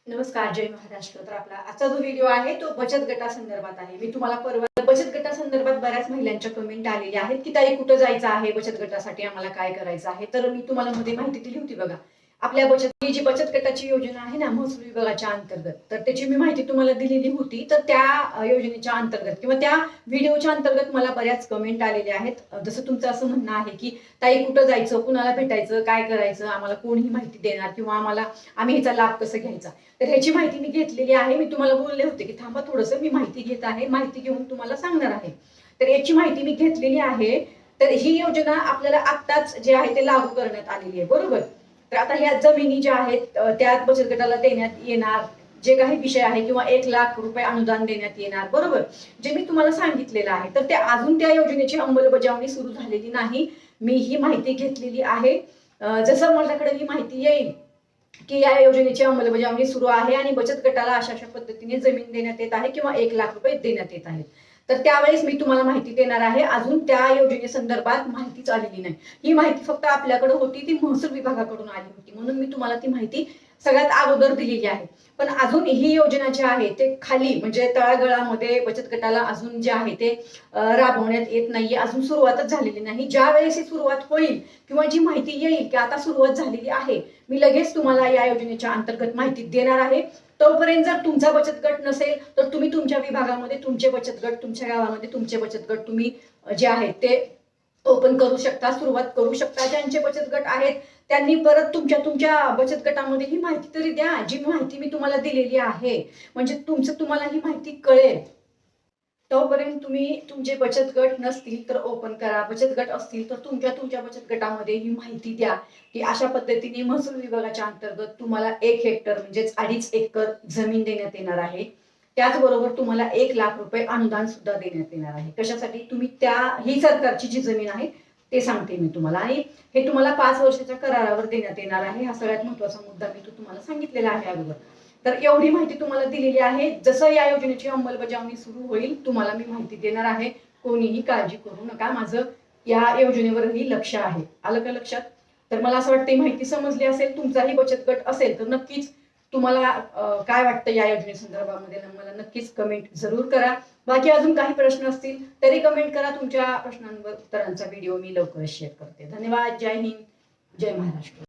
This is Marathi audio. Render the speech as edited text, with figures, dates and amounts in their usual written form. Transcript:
नमस्कार, जय महाराष्ट्र. तर आपला आजचा जो व्हिडिओ आहे तो बचत गटासंदर्भात आहे. मी तुम्हाला परवा बचत गटासंदर्भात बऱ्याच महिलांच्या कमेंट आलेल्या आहेत की ताई कुठं जायचं आहे बचत गटासाठी, आम्हाला काय करायचं आहे. तर मी तुम्हाला मध्ये माहिती दिली होती बघा. आपल्या ही जी बचत गटाची योजना आहे ना महसूल विभागाच्या अंतर्गत, तर त्याची मी माहिती तुम्हाला दिलेली होती. तर त्या योजनेच्या अंतर्गत किंवा त्या व्हिडिओच्या अंतर्गत मला बऱ्याच कमेंट आलेल्या आहेत. जसं तुमचं असं म्हणणं आहे की ताई कुठं जायचं, कुणाला भेटायचं, काय करायचं, आम्हाला कोणीही माहिती देणार किंवा आम्ही ह्याचा लाभ कसा घ्यायचा. तर ह्याची माहिती मी घेतलेली आहे. मी तुम्हाला बोलले होते की थांबा थोडंसं, मी माहिती घेत आहे, माहिती घेऊन तुम्हाला सांगणार आहे. तर याची माहिती मी घेतलेली आहे. तर ही योजना आपल्याला आत्ताच जे आहे ते लागू करण्यात आलेली आहे, बरोबर. तर आता ह्या जमिनी ज्या आहेत त्यात बचत गटाला देण्यात येणार जे काही विषय आहे किंवा 1,00,000 रुपये अनुदान देण्यात येणार, बरोबर, जे मी तुम्हाला सांगितलेलं आहे. तर त्या अजून त्या योजनेची अंमलबजावणी सुरू झालेली नाही. मी ही माहिती घेतलेली आहे. जसं माझ्याकडे ही माहिती येईल की या योजनेची अंमलबजावणी सुरू आहे आणि बचत गटाला अशा अशा पद्धतीने जमीन देण्यात येत आहे किंवा 1,00,000 रुपये देण्यात येत आहेत, तर त्यावेळेस मी तुम्हाला माहिती देणार आहे. अजून त्या योजनेसंदर्भात माहितीच आलेली नाही. ही माहिती फक्त आपल्याकडे होती, ती महसूल विभागाकडून आली होती, म्हणून मी तुम्हाला ती माहिती सगळ्यात अगोदर दिलेली आहे. पण अजून ही योजना जी आहे ते खाली म्हणजे तळागाळामध्ये बचत गटाला अजून जे आहे ते राबवण्यात येत नाहीये, अजून सुरुवातच झालेली नाही. ज्या वेळेस ही सुरुवात होईल किंवा जी माहिती येईल की आता सुरुवात झालेली आहे, मी लगेच तुम्हाला या योजनेच्या अंतर्गत माहिती देणार आहे. तोपर्यंत जर तुमचा बचत गट नसेल तर तुम्ही तुमच्या विभागामध्ये तुमचे बचत गट, तुमच्या गावामध्ये तुमचे बचत गट तुम्ही जे आहेत ते ओपन करू शकता, सुरुवात करू शकता. ज्यांचे बचत गट आहेत त्यांनी परत तुमच्या बचत गटामध्ये ही माहिती तरी द्या, जी माहिती मी तुम्हाला दिलेली आहे, म्हणजे तुम्हाला ही माहिती कळेल. तोपर्यंत तुम्ही तुमचे बचत गट नसतील तर ओपन करा, बचत गट असतील तर तुमच्या बचत गटामध्ये ही माहिती द्या की अशा पद्धतीने महसूल विभागाच्या अंतर्गत तुम्हाला 1 हेक्टर म्हणजेच 2.5 एकर जमीन देण्यात येणार आहे. त्याचबरोबर तुम्हाला 1,00,000 रुपये अनुदान सुद्धा देण्यात येणार आहे. कशासाठी, तुम्ही ही सरकारची जी जमीन आहे ते सांगते मी तुम्हाला, आणि हे तुम्हाला 5 वर्षाच्या करारावर देण्यात येणार आहे. हा सगळ्यात महत्वाचा मुद्दा मी तुम्हाला सांगितलेला आहे अगोदर. तर एवढी माहिती तुम्हाला दिलेली आहे. जसं या योजनेची अंमलबजावणी सुरू होईल तुम्हाला मी माहिती देणार आहे. कोणीही काळजी करू नका, माझं या योजनेवरही लक्ष आहे. आलं का लक्षात? तर मला असं वाटतं माहिती समजली असेल. तुमचाही बचत गट असेल तर नक्कीच तुम्हाला काय वाटतं या योजनेसंदर्भामध्ये मला नक्कीच कमेंट जरूर करा. बाकी अजून काही प्रश्न असतील तरी कमेंट करा. तुमच्या प्रश्नांवर उत्तरांचा व्हिडिओ मी लवकरच शेअर करते. धन्यवाद. जय हिंद, जय महाराष्ट्र.